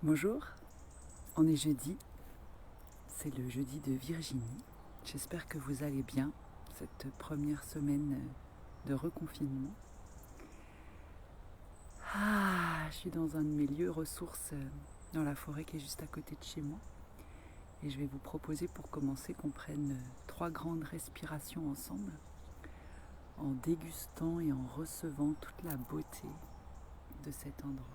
Bonjour, on est jeudi, c'est le jeudi de Virginie. J'espère que vous allez bien cette première semaine de reconfinement. Je suis dans un de mes lieux ressources dans la forêt qui est juste à côté de chez moi. Et je vais vous proposer pour commencer qu'on prenne 3 grandes respirations ensemble, en dégustant et en recevant toute la beauté de cet endroit.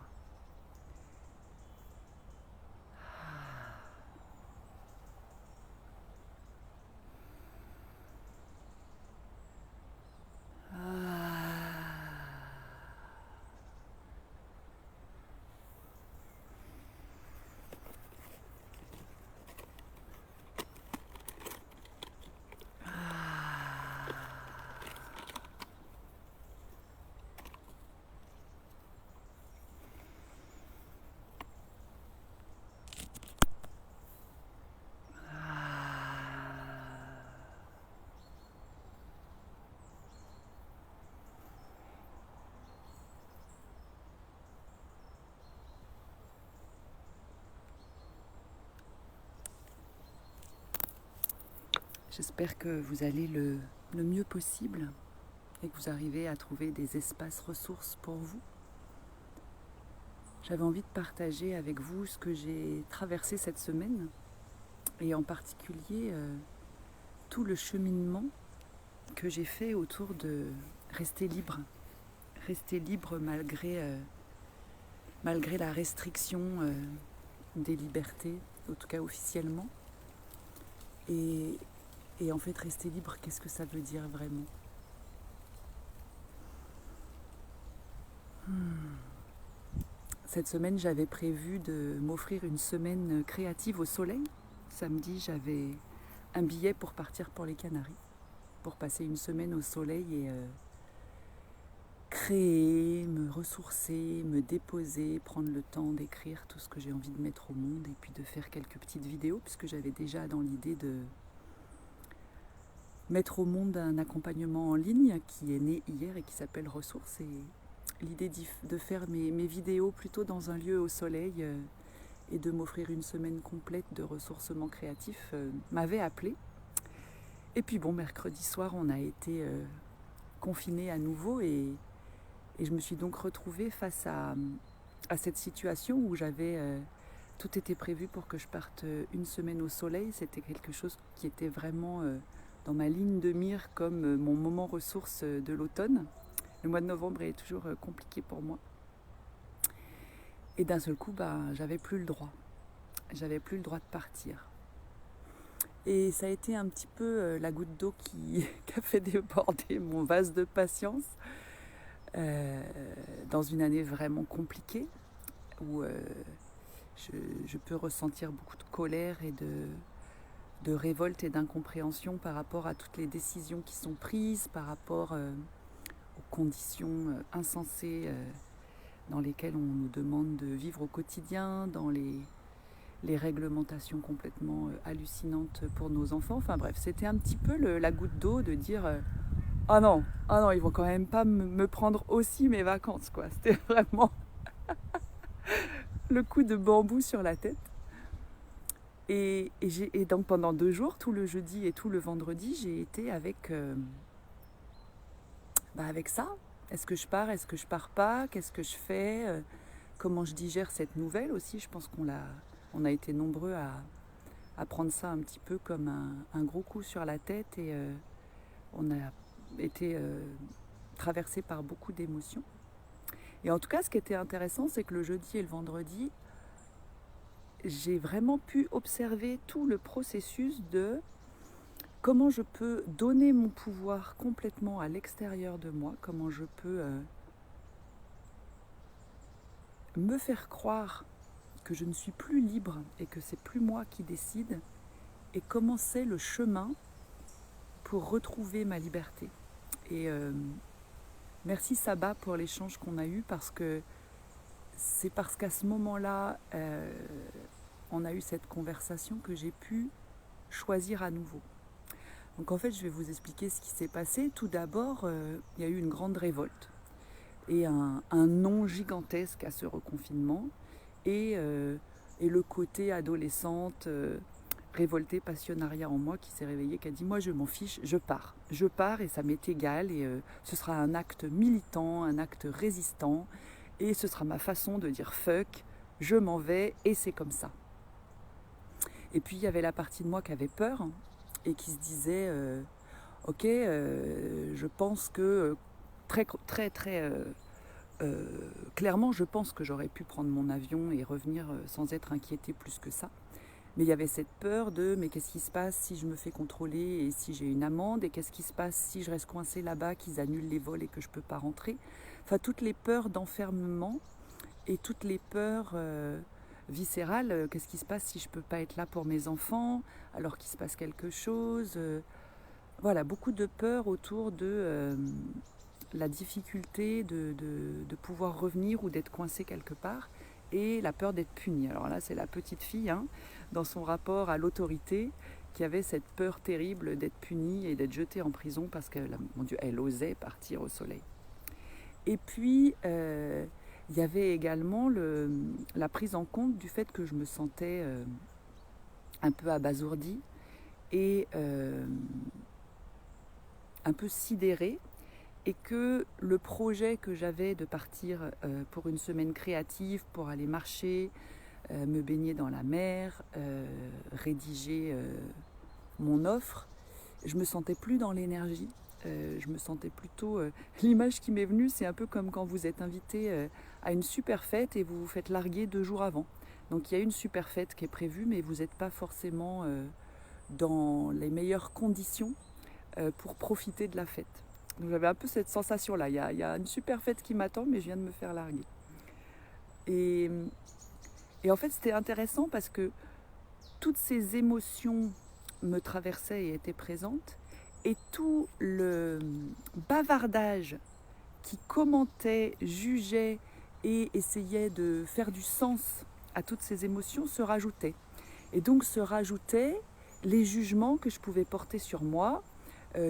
J'espère que vous allez le mieux possible et que vous arrivez à trouver des espaces ressources pour vous. J'avais envie de partager avec vous ce que j'ai traversé cette semaine et en particulier tout le cheminement que j'ai fait autour de rester libre malgré la restriction des libertés, en tout cas officiellement. Et en fait, rester libre, qu'est-ce que ça veut dire vraiment ? Cette semaine, j'avais prévu de m'offrir une semaine créative au soleil. Samedi, j'avais un billet pour partir pour les Canaries, pour passer une semaine au soleil et créer, me ressourcer, me déposer, prendre le temps d'écrire tout ce que j'ai envie de mettre au monde et puis de faire quelques petites vidéos, puisque j'avais déjà dans l'idée de mettre au monde un accompagnement en ligne qui est né hier et qui s'appelle Ressources. Et l'idée de faire mes vidéos plutôt dans un lieu au soleil et de m'offrir une semaine complète de ressourcement créatif m'avait appelée. Et puis mercredi soir, on a été confinés à nouveau et je me suis donc retrouvée face à cette situation où tout était prévu pour que je parte une semaine au soleil. C'était quelque chose qui était vraiment dans ma ligne de mire comme mon moment ressource de l'automne. Le mois de novembre est toujours compliqué pour moi. Et d'un seul coup, j'avais plus le droit. J'avais plus le droit de partir. Et ça a été un petit peu la goutte d'eau qui a fait déborder mon vase de patience dans une année vraiment compliquée où je peux ressentir beaucoup de colère et de révolte et d'incompréhension par rapport à toutes les décisions qui sont prises, par rapport aux conditions insensées dans lesquelles on nous demande de vivre au quotidien, dans les réglementations complètement hallucinantes pour nos enfants. Enfin bref, c'était un petit peu la goutte d'eau de dire ah non, ils vont quand même pas me prendre aussi mes vacances, quoi. C'était vraiment le coup de bambou sur la tête. Et donc pendant 2 jours, tout le jeudi et tout le vendredi, j'ai été avec ça. Est-ce que je pars, est-ce que je pars pas ? Qu'est-ce que je fais ? Comment je digère cette nouvelle aussi ? Je pense qu'on a été nombreux à prendre ça un petit peu comme un gros coup sur la tête et on a été traversé par beaucoup d'émotions. Et en tout cas, ce qui était intéressant, c'est que le jeudi et le vendredi, j'ai vraiment pu observer tout le processus de comment je peux donner mon pouvoir complètement à l'extérieur de moi, comment je peux me faire croire que je ne suis plus libre et que c'est plus moi qui décide, et comment c'est le chemin pour retrouver ma liberté. Et merci Saba pour l'échange qu'on a eu, parce que c'est parce qu'à ce moment-là, on a eu cette conversation que j'ai pu choisir à nouveau. Donc en fait, je vais vous expliquer ce qui s'est passé. Tout d'abord, il y a eu une grande révolte et un non gigantesque à ce reconfinement. Et et le côté adolescente, révoltée, passionnariat en moi qui s'est réveillée, qui a dit moi je m'en fiche, je pars. Je pars et ça m'est égal et ce sera un acte militant, un acte résistant et ce sera ma façon de dire fuck, je m'en vais et c'est comme ça. Et puis il y avait la partie de moi qui avait peur et qui se disait ok, je pense que très clairement je pense que j'aurais pu prendre mon avion et revenir sans être inquiétée plus que ça. Mais il y avait cette peur de mais qu'est-ce qui se passe si je me fais contrôler et si j'ai une amende, et qu'est-ce qui se passe si je reste coincée là-bas, qu'ils annulent les vols et que je ne peux pas rentrer. Enfin, toutes les peurs d'enfermement et toutes les peurs viscérales. Qu'est-ce qui se passe si je ne peux pas être là pour mes enfants alors qu'il se passe quelque chose. Voilà, beaucoup de peurs autour de la difficulté de pouvoir revenir ou d'être coincée quelque part, et la peur d'être punie. Alors là, c'est la petite fille, dans son rapport à l'autorité, qui avait cette peur terrible d'être punie et d'être jetée en prison parce que, mon Dieu, elle osait partir au soleil. Et puis, il y avait également la prise en compte du fait que je me sentais un peu abasourdie et un peu sidérée, et que le projet que j'avais de partir pour une semaine créative, pour aller marcher, me baigner dans la mer, rédiger mon offre, je me sentais plus dans l'énergie. Je me sentais plutôt... l'image qui m'est venue, c'est un peu comme quand vous êtes invité à une super fête et vous vous faites larguer 2 jours avant. Donc il y a une super fête qui est prévue, mais vous n'êtes pas forcément dans les meilleures conditions pour profiter de la fête. Donc j'avais un peu cette sensation-là. Il y a une super fête qui m'attend, mais je viens de me faire larguer. Et en fait, c'était intéressant parce que toutes ces émotions me traversaient et étaient présentes. Et tout le bavardage qui commentait, jugeait et essayait de faire du sens à toutes ces émotions se rajoutait. Et donc se rajoutaient les jugements que je pouvais porter sur moi.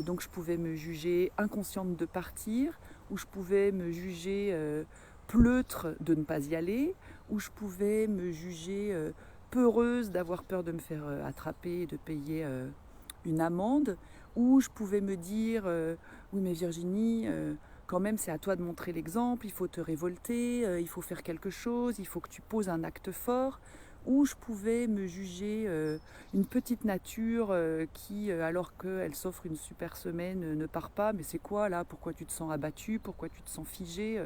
Donc je pouvais me juger inconsciente de partir, ou je pouvais me juger pleutre de ne pas y aller, ou je pouvais me juger peureuse d'avoir peur de me faire attraper et de payer une amende, ou je pouvais me dire oui mais Virginie, quand même c'est à toi de montrer l'exemple, il faut te révolter, il faut faire quelque chose, il faut que tu poses un acte fort. Ou je pouvais me juger une petite nature qui, alors qu'elle s'offre une super semaine, ne part pas. Mais c'est quoi là? Pourquoi tu te sens abattue? Pourquoi tu te sens figée?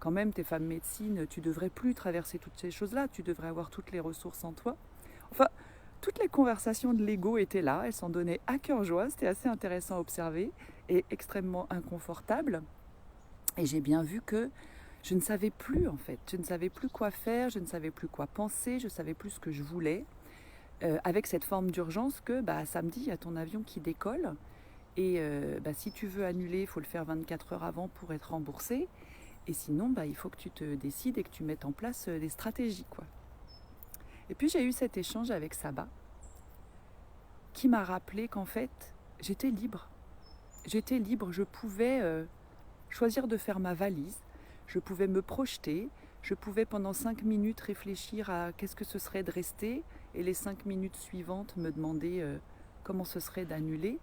Quand même, t'es femme médecine, tu devrais plus traverser toutes ces choses-là. Tu devrais avoir toutes les ressources en toi. Enfin, toutes les conversations de l'ego étaient là. Elles s'en donnaient à cœur joie. C'était assez intéressant à observer et extrêmement inconfortable. Et j'ai bien vu que je ne savais plus en fait, je ne savais plus quoi faire, je ne savais plus quoi penser, je ne savais plus ce que je voulais, avec cette forme d'urgence que samedi, il y a ton avion qui décolle, et si tu veux annuler, il faut le faire 24 heures avant pour être remboursé, et sinon il faut que tu te décides et que tu mettes en place des stratégies, quoi. Et puis j'ai eu cet échange avec Saba, qui m'a rappelé qu'en fait, j'étais libre. J'étais libre, je pouvais choisir de faire ma valise, je pouvais me projeter, je pouvais pendant 5 minutes réfléchir à qu'est-ce que ce serait de rester, et les 5 minutes suivantes me demander comment ce serait d'annuler,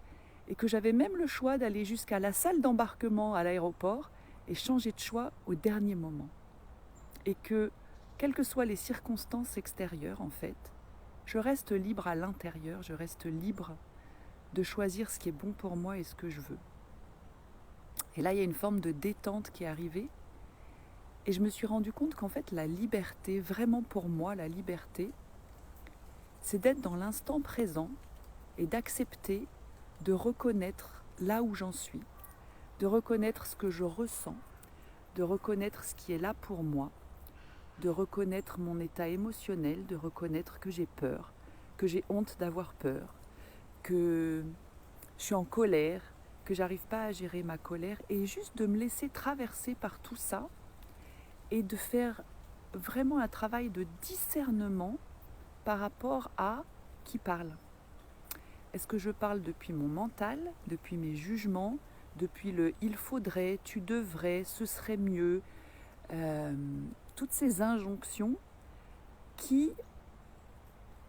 et que j'avais même le choix d'aller jusqu'à la salle d'embarquement à l'aéroport et changer de choix au dernier moment. Et que, quelles que soient les circonstances extérieures en fait, je reste libre à l'intérieur, je reste libre de choisir ce qui est bon pour moi et ce que je veux. Et là, il y a une forme de détente qui est arrivée. Et je me suis rendu compte qu'en fait, la liberté, vraiment pour moi, la liberté, c'est d'être dans l'instant présent et d'accepter de reconnaître là où j'en suis, de reconnaître ce que je ressens, de reconnaître ce qui est là pour moi, de reconnaître mon état émotionnel, de reconnaître que j'ai peur, que j'ai honte d'avoir peur, que je suis en colère, que j'arrive pas à gérer ma colère, et juste de me laisser traverser par tout ça et de faire vraiment un travail de discernement par rapport à qui parle. Est-ce que je parle depuis mon mental, depuis mes jugements, depuis le « il faudrait »,« tu devrais »,« ce serait mieux », toutes ces injonctions qui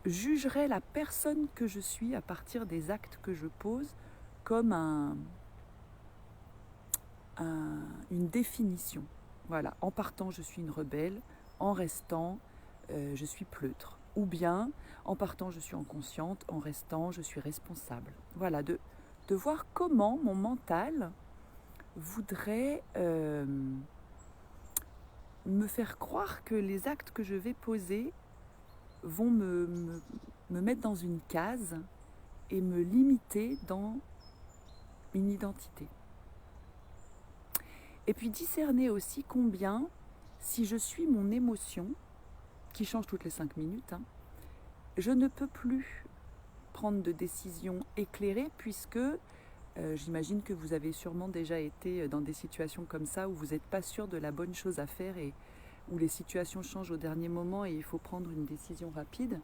jugerais la personne que je suis à partir des actes que je pose comme une définition. Voilà, en partant, je suis une rebelle, en restant, je suis pleutre. Ou bien, en partant, je suis inconsciente, en restant, je suis responsable. Voilà, de voir comment mon mental voudrait me faire croire que les actes que je vais poser vont me mettre dans une case et me limiter dans une identité. Et puis discerner aussi combien, si je suis mon émotion, qui change toutes les 5 minutes, je ne peux plus prendre de décisions éclairées puisque j'imagine que vous avez sûrement déjà été dans des situations comme ça où vous n'êtes pas sûr de la bonne chose à faire et où les situations changent au dernier moment et il faut prendre une décision rapide.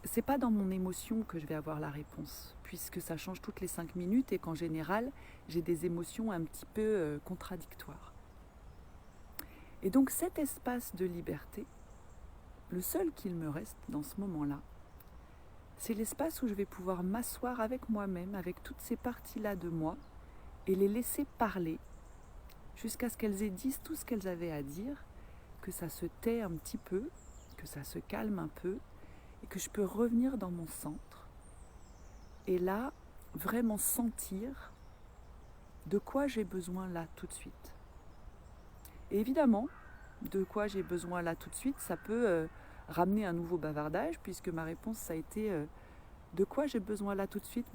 C'est pas dans mon émotion que je vais avoir la réponse, puisque ça change toutes les 5 minutes et qu'en général, j'ai des émotions un petit peu contradictoires. Et donc cet espace de liberté, le seul qu'il me reste dans ce moment-là, c'est l'espace où je vais pouvoir m'asseoir avec moi-même, avec toutes ces parties-là de moi, et les laisser parler, jusqu'à ce qu'elles aient dit tout ce qu'elles avaient à dire, que ça se tait un petit peu, que ça se calme un peu, et que je peux revenir dans mon centre et là vraiment sentir de quoi j'ai besoin là tout de suite. Et évidemment, de quoi j'ai besoin là tout de suite, ça peut ramener un nouveau bavardage puisque ma réponse ça a été de quoi j'ai besoin là tout de suite,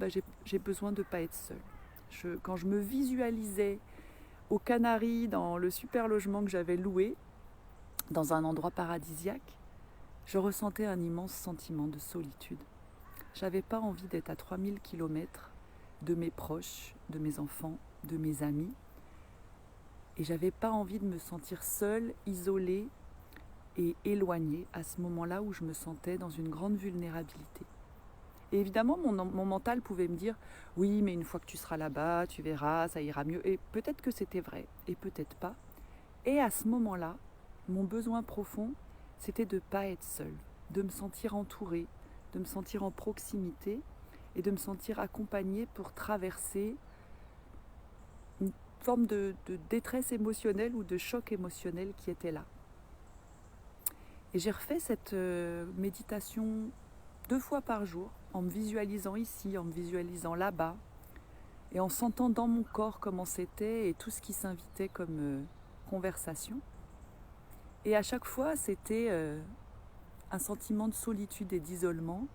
j'ai besoin de ne pas être seule. Quand je me visualisais aux Canaries dans le super logement que j'avais loué, dans un endroit paradisiaque, je ressentais un immense sentiment de solitude. J'avais pas envie d'être à 3000 km de mes proches, de mes enfants, de mes amis. Et j'avais pas envie de me sentir seule, isolée et éloignée à ce moment-là où je me sentais dans une grande vulnérabilité. Et évidemment, mon mental pouvait me dire « Oui, mais une fois que tu seras là-bas, tu verras, ça ira mieux. » Et peut-être que c'était vrai, et peut-être pas. Et à ce moment-là, mon besoin profond, c'était de ne pas être seule, de me sentir entourée, de me sentir en proximité et de me sentir accompagnée pour traverser une forme de détresse émotionnelle ou de choc émotionnel qui était là. Et j'ai refait cette méditation 2 fois par jour, en me visualisant ici, en me visualisant là-bas, et en sentant dans mon corps comment c'était et tout ce qui s'invitait comme conversation. Et à chaque fois, c'était un sentiment de solitude et d'isolement,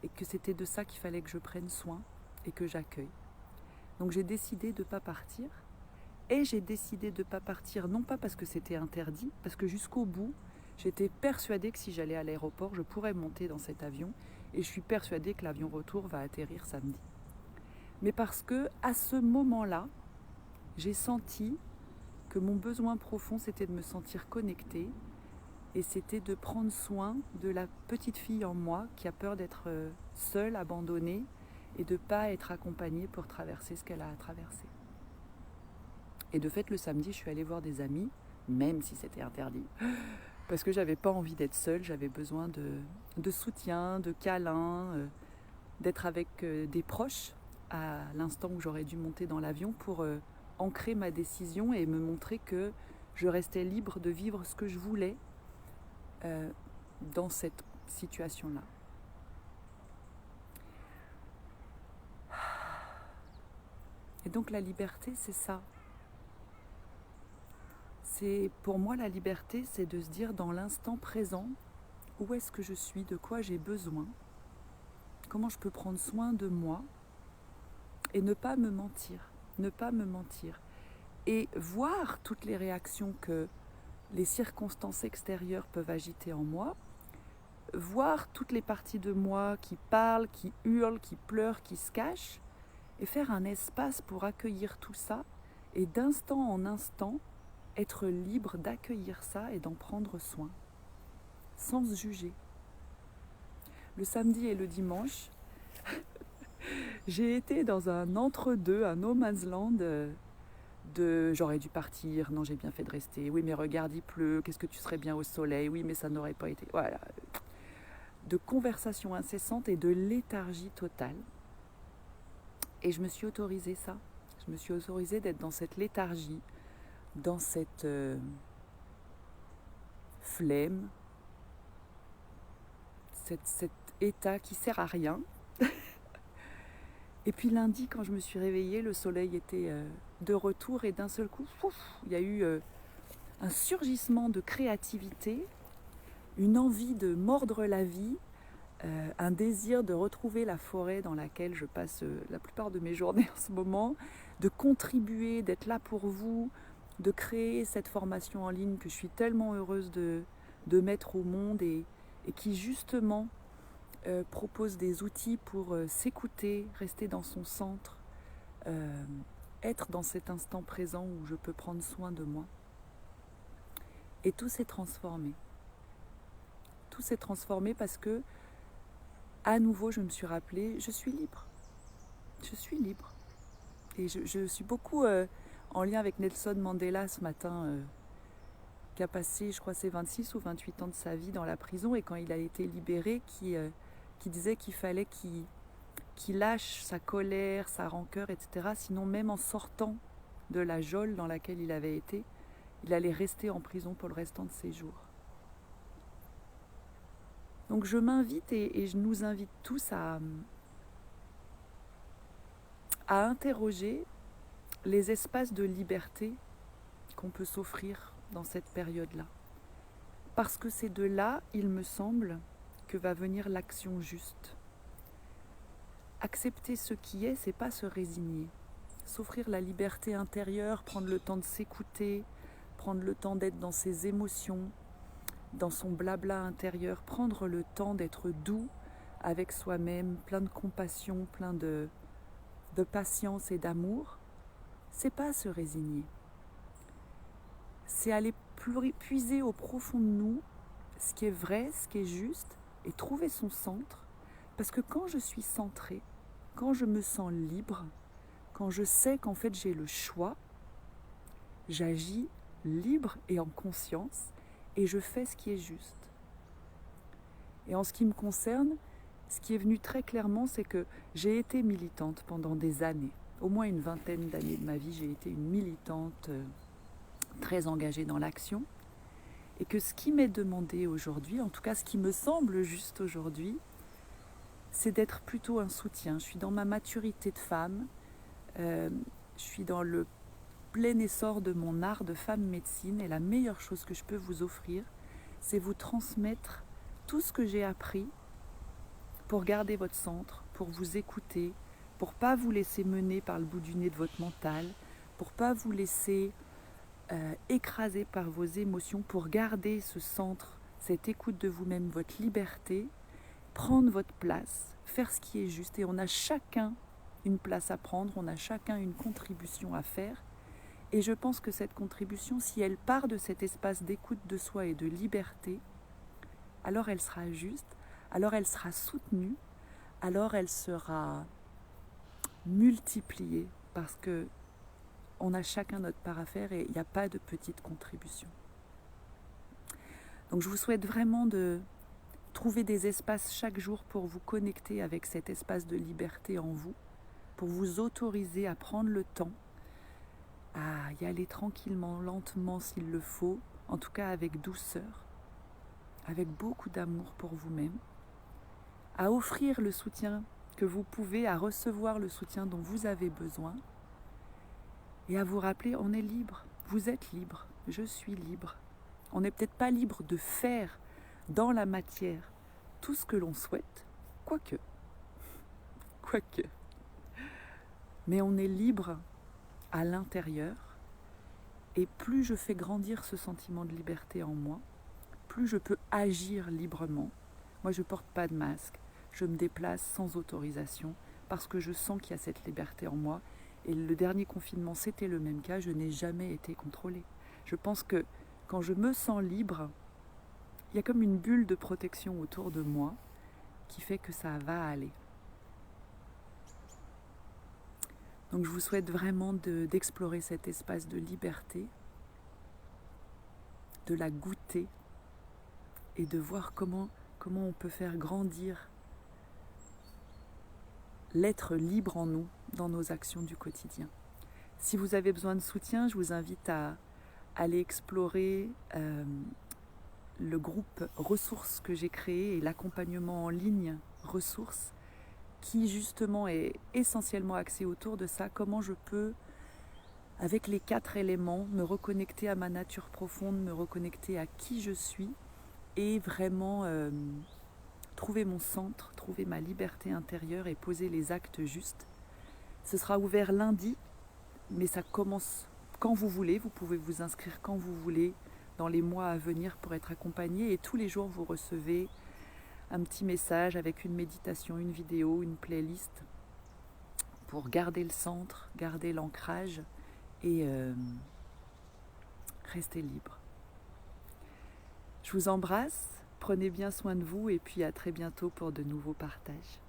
et que c'était de ça qu'il fallait que je prenne soin et que j'accueille. Donc j'ai décidé de ne pas partir, et j'ai décidé de ne pas partir, non pas parce que c'était interdit, parce que jusqu'au bout, j'étais persuadée que si j'allais à l'aéroport, je pourrais monter dans cet avion, et je suis persuadée que l'avion retour va atterrir samedi. Mais parce que, à ce moment-là, j'ai senti que mon besoin profond, c'était de me sentir connectée, et c'était de prendre soin de la petite fille en moi qui a peur d'être seule, abandonnée, et de ne pas être accompagnée pour traverser ce qu'elle a à traverser. Et de fait, le samedi, je suis allée voir des amis, même si c'était interdit, parce que j'avais pas envie d'être seule, j'avais besoin de soutien, de câlin, d'être avec des proches à l'instant où j'aurais dû monter dans l'avion pour ancrer ma décision et me montrer que je restais libre de vivre ce que je voulais dans cette situation-là. Et donc la liberté, c'est ça. Pour moi, la liberté, c'est de se dire dans l'instant présent, où est-ce que je suis, de quoi j'ai besoin, comment je peux prendre soin de moi et ne pas me mentir, et voir toutes les réactions que les circonstances extérieures peuvent agiter en moi, voir toutes les parties de moi qui parlent, qui hurlent, qui pleurent, qui se cachent, et faire un espace pour accueillir tout ça, et d'instant en instant, être libre d'accueillir ça et d'en prendre soin, sans se juger. Le samedi et le dimanche, j'ai été dans un entre-deux, un no man's land j'aurais dû partir, non j'ai bien fait de rester, oui mais regarde il pleut, qu'est-ce que tu serais bien au soleil, oui mais ça n'aurait pas été, voilà. de conversations incessantes et de léthargie totale. Et je me suis autorisée ça. Je me suis autorisée d'être dans cette léthargie, dans cette flemme, cet état qui sert à rien. Et puis lundi, quand je me suis réveillée, le soleil était de retour et d'un seul coup, il y a eu un surgissement de créativité, une envie de mordre la vie, un désir de retrouver la forêt dans laquelle je passe la plupart de mes journées en ce moment, de contribuer, d'être là pour vous, de créer cette formation en ligne que je suis tellement heureuse de mettre au monde et qui justement propose des outils pour s'écouter, rester dans son centre, être dans cet instant présent où je peux prendre soin de moi. Et tout s'est transformé. Tout s'est transformé parce que, à nouveau, je me suis rappelée, je suis libre. Je suis libre. Et je suis beaucoup en lien avec Nelson Mandela ce matin, qui a passé, je crois, ses 26 ou 28 ans de sa vie dans la prison, et quand il a été libéré, qui disait qu'il fallait qu'il lâche sa colère, sa rancœur, etc. Sinon, même en sortant de la geôle dans laquelle il avait été, il allait rester en prison pour le restant de ses jours. Donc je m'invite et je nous invite tous à interroger les espaces de liberté qu'on peut s'offrir dans cette période-là. Parce que c'est de là, il me semble, que va venir l'action juste. Accepter ce qui est, c'est pas se résigner. S'offrir la liberté intérieure, prendre le temps de s'écouter, prendre le temps d'être dans ses émotions, dans son blabla intérieur, prendre le temps d'être doux avec soi-même, plein de compassion, plein de patience et d'amour, c'est pas se résigner. C'est aller puiser au profond de nous ce qui est vrai, ce qui est juste, et trouver son centre. Parce que quand je suis centrée, quand je me sens libre, quand je sais qu'en fait j'ai le choix, j'agis libre et en conscience, et je fais ce qui est juste. Et en ce qui me concerne, ce qui est venu très clairement, c'est que j'ai été militante pendant des années. Au moins une vingtaine d'années de ma vie, j'ai été une militante très engagée dans l'action. Et que ce qui m'est demandé aujourd'hui, en tout cas ce qui me semble juste aujourd'hui, c'est d'être plutôt un soutien. Je suis dans ma maturité de femme, je suis dans le plein essor de mon art de femme médecine, et la meilleure chose que je peux vous offrir, c'est vous transmettre tout ce que j'ai appris pour garder votre centre, pour vous écouter, pour pas vous laisser mener par le bout du nez de votre mental, pour pas vous laisser écrasé par vos émotions, pour garder ce centre, cette écoute de vous-même, votre liberté, prendre votre place, faire ce qui est juste. Et on a chacun une place à prendre, on a chacun une contribution à faire. Et je pense que cette contribution, si elle part de cet espace d'écoute de soi et de liberté, alors elle sera juste, alors elle sera soutenue, alors elle sera multipliée, parce que on a chacun notre part à faire et il n'y a pas de petite contribution. Donc je vous souhaite vraiment de trouver des espaces chaque jour pour vous connecter avec cet espace de liberté en vous, pour vous autoriser à prendre le temps, à y aller tranquillement, lentement s'il le faut, en tout cas avec douceur, avec beaucoup d'amour pour vous-même, à offrir le soutien que vous pouvez, à recevoir le soutien dont vous avez besoin, et à vous rappeler, on est libre, vous êtes libre, je suis libre. On n'est peut-être pas libre de faire dans la matière tout ce que l'on souhaite, quoique. Mais on est libre à l'intérieur, et plus je fais grandir ce sentiment de liberté en moi, plus je peux agir librement. Moi, je ne porte pas de masque, je me déplace sans autorisation, parce que je sens qu'il y a cette liberté en moi. Et le dernier confinement, c'était le même cas, je n'ai jamais été contrôlée. Je pense que quand je me sens libre, il y a comme une bulle de protection autour de moi qui fait que ça va aller. Donc je vous souhaite vraiment d'explorer cet espace de liberté, de la goûter et de voir comment comment on peut faire grandir l'être libre en nous dans nos actions du quotidien. Si vous avez besoin de soutien, je vous invite à aller explorer le groupe ressources que j'ai créé et l'accompagnement en ligne ressources qui justement est essentiellement axé autour de ça, comment je peux, avec les 4 éléments, me reconnecter à ma nature profonde, me reconnecter à qui je suis et vraiment trouver mon centre, trouver ma liberté intérieure et poser les actes justes. Ce sera ouvert lundi, mais ça commence quand vous voulez, vous pouvez vous inscrire quand vous voulez dans les mois à venir pour être accompagné et tous les jours vous recevez un petit message avec une méditation, une vidéo, une playlist pour garder le centre, garder l'ancrage et rester libre. Je vous embrasse, prenez bien soin de vous et puis à très bientôt pour de nouveaux partages.